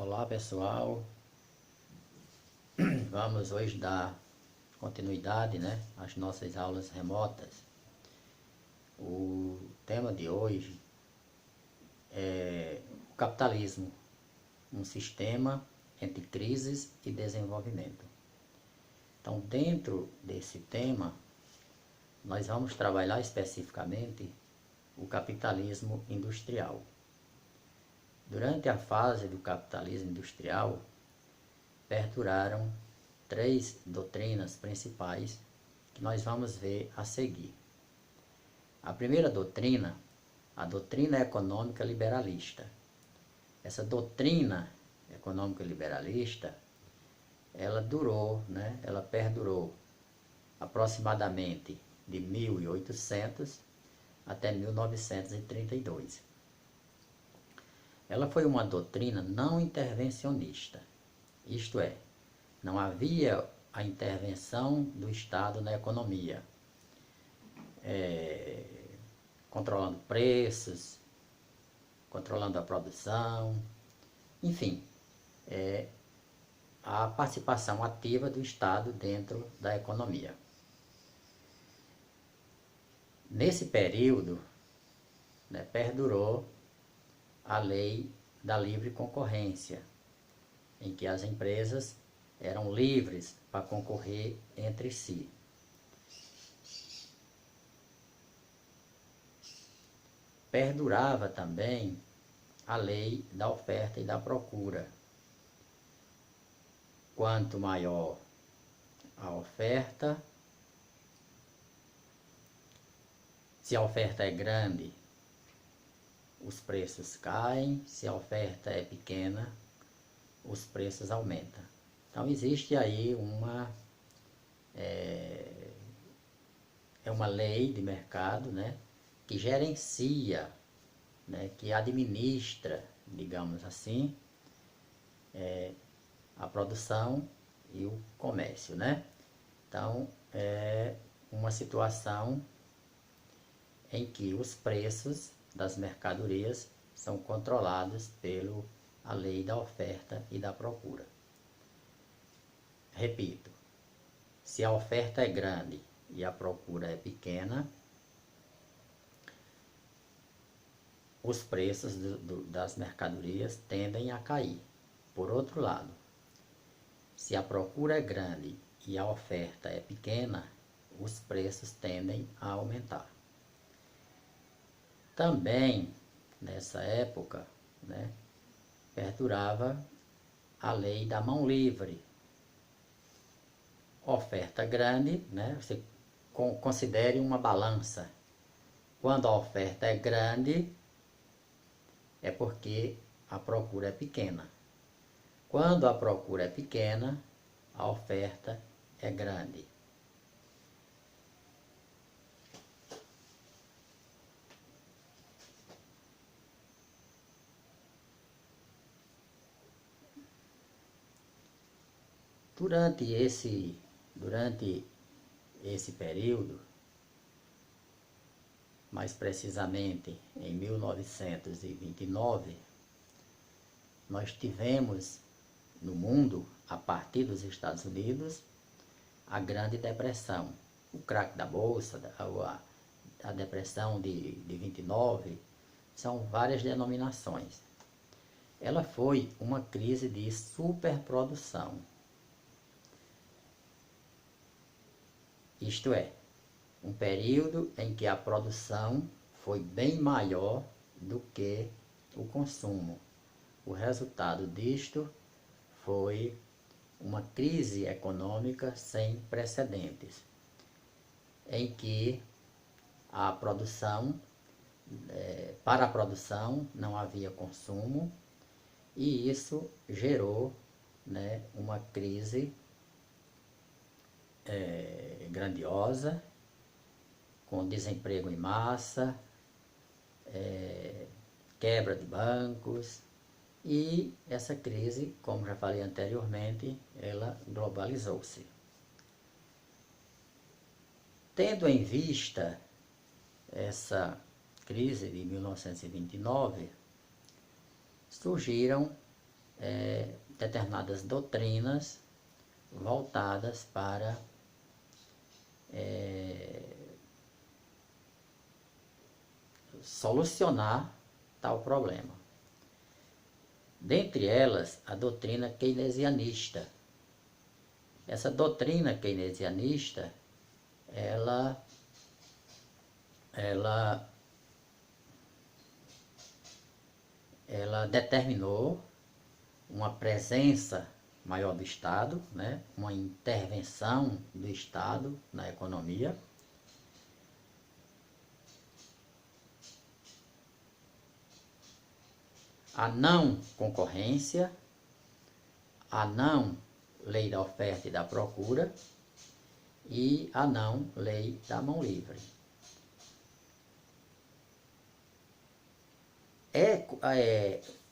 Olá pessoal, vamos hoje dar continuidade, às nossas aulas remotas. O tema de hoje é o capitalismo, um sistema entre crises e desenvolvimento. Então, dentro desse tema, nós vamos trabalhar especificamente o capitalismo industrial. Durante a fase do capitalismo industrial, perduraram três doutrinas principais que nós vamos ver a seguir. A primeira doutrina, a doutrina econômica liberalista. Essa doutrina econômica liberalista, ela perdurou aproximadamente de 1800 até 1932. Ela foi uma doutrina não intervencionista, isto é, não havia a intervenção do Estado na economia, controlando preços, controlando a produção, enfim, a participação ativa do Estado dentro da economia. Nesse período, perdurou a lei da livre concorrência, em que as empresas eram livres para concorrer entre si. Perdurava também a lei da oferta e da procura. Quanto maior a oferta, se a oferta é grande, os preços caem, se a oferta é pequena, os preços aumentam. Então existe aí uma lei de mercado, que gerencia, que administra, digamos assim, a produção e o comércio, Então é uma situação em que os preços das mercadorias são controlados pela lei da oferta e da procura. Repito, se a oferta é grande e a procura é pequena, os preços das mercadorias tendem a cair. Por outro lado, se a procura é grande e a oferta é pequena, os preços tendem a aumentar. Também, nessa época, perdurava a lei da mão livre. Oferta grande, você considere uma balança. Quando a oferta é grande, é porque a procura é pequena. Quando a procura é pequena, a oferta é grande. Durante esse período, mais precisamente em 1929, nós tivemos no mundo, a partir dos Estados Unidos, a Grande Depressão, o crack da Bolsa, a Depressão de 29, são várias denominações. Ela foi uma crise de superprodução. Isto é, um período em que a produção foi bem maior do que o consumo. O resultado disto foi uma crise econômica sem precedentes, em que a produção, para a produção não havia consumo, e isso gerou uma crise grandiosa, com desemprego em massa, quebra de bancos, e essa crise, como já falei anteriormente, ela globalizou-se. Tendo em vista essa crise de 1929, surgiram determinadas doutrinas voltadas para solucionar tal problema. Dentre elas, a doutrina keynesianista. Essa doutrina keynesianista, ela determinou uma presença maior do Estado, né? Uma intervenção do Estado na economia, a não concorrência, a não lei da oferta e da procura e a não lei da mão livre.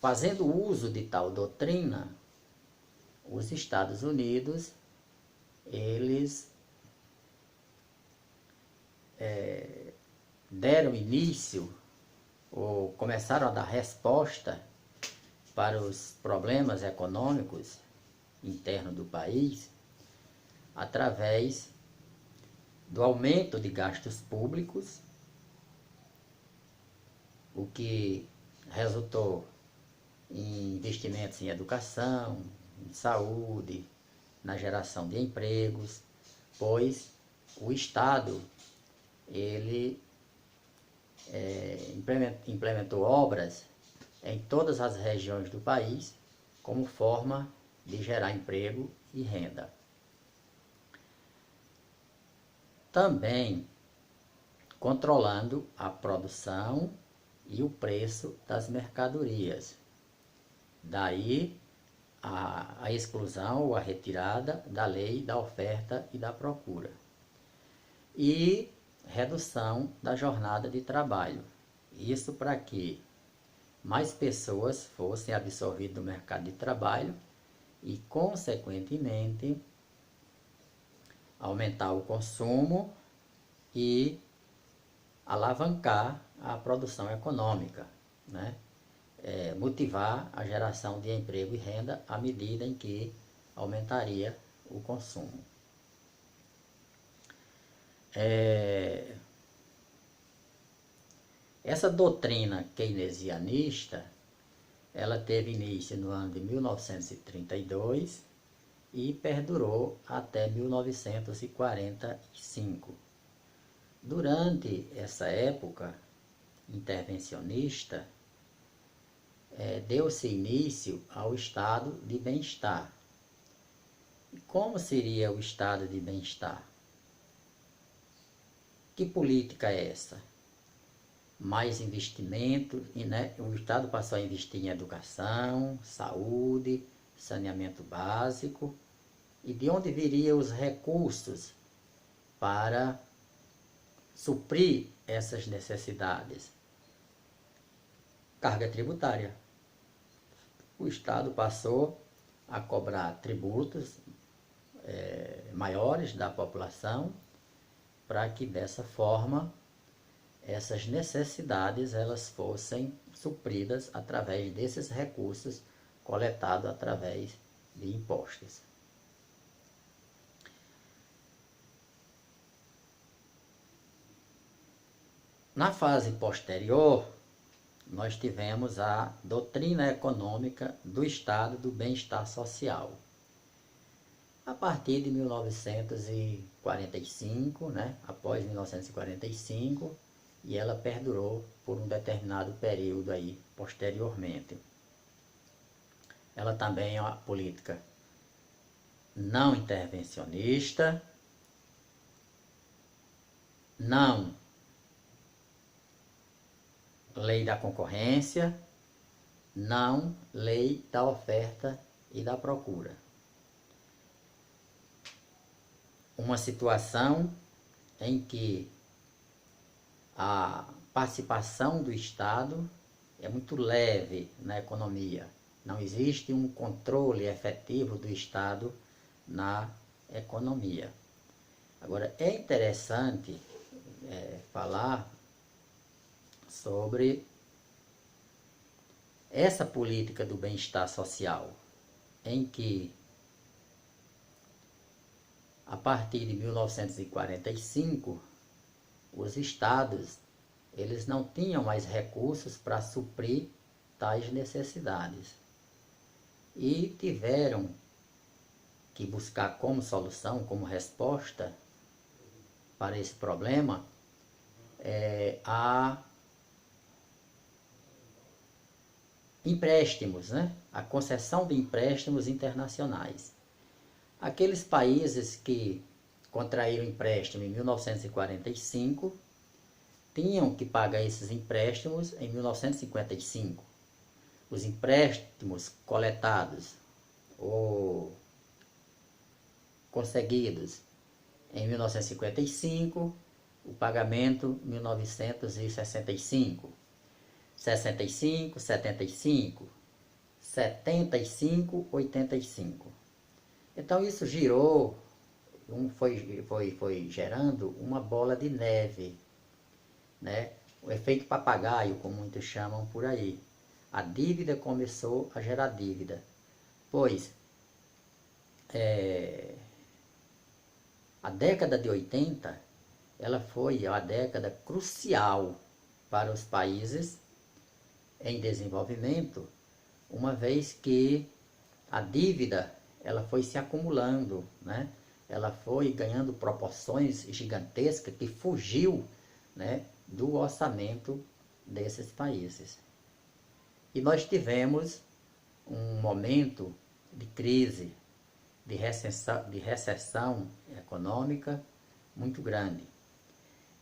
Fazendo uso de tal doutrina, os Estados Unidos, eles deram início ou começaram a dar resposta para os problemas econômicos internos do país através do aumento de gastos públicos, o que resultou em investimentos em educação, em saúde, na geração de empregos, pois o Estado ele implementou obras em todas as regiões do país como forma de gerar emprego e renda. Também controlando a produção e o preço das mercadorias. Daí a exclusão ou a retirada da lei da oferta e da procura. E redução da jornada de trabalho. Isso para que mais pessoas fossem absorvidas no mercado de trabalho e, consequentemente, aumentar o consumo e alavancar a produção econômica, né? Motivar a geração de emprego e renda à medida em que aumentaria o consumo. Essa doutrina keynesianista, ela teve início no ano de 1932 e perdurou até 1945. Durante essa época intervencionista, deu-se início ao estado de bem-estar. E como seria o estado de bem-estar? Que política é essa? Mais investimento, né? O Estado passou a investir em educação, saúde, saneamento básico. E de onde viriam os recursos para suprir essas necessidades? Carga tributária. O Estado passou a cobrar tributos maiores da população para que dessa forma essas necessidades elas fossem supridas através desses recursos coletados através de impostos. Na fase posterior, nós tivemos a doutrina econômica do Estado do bem-estar social. A partir de 1945, né, após 1945, e ela perdurou por um determinado período aí posteriormente. Ela também é uma política não intervencionista, não lei da concorrência, não lei da oferta e da procura. Uma situação em que a participação do Estado é muito leve na economia. Não existe um controle efetivo do Estado na economia. Agora, é interessante falar sobre essa política do bem-estar social, em que a partir de 1945, os estados eles não tinham mais recursos para suprir tais necessidades e tiveram que buscar como solução, como resposta para esse problema, a empréstimos, né? A concessão de empréstimos internacionais. Aqueles países que contraíram empréstimo em 1945 tinham que pagar esses empréstimos em 1955. Os empréstimos coletados ou conseguidos em 1955, o pagamento em 1965. 65, 75, 75, 85. Então isso girou, foi gerando uma bola de neve, né? O efeito papagaio, como muitos chamam por aí. A dívida começou a gerar dívida, pois a década de 80 ela foi a década crucial para os países em desenvolvimento, uma vez que a dívida ela foi se acumulando, né? Ela foi ganhando proporções gigantescas que fugiu, né, do orçamento desses países. E nós tivemos um momento de crise, de recessão econômica muito grande.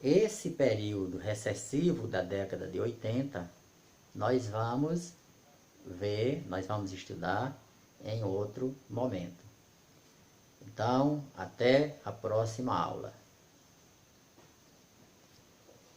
Esse período recessivo da década de 80, nós vamos ver, nós vamos estudar em outro momento. Então, até a próxima aula.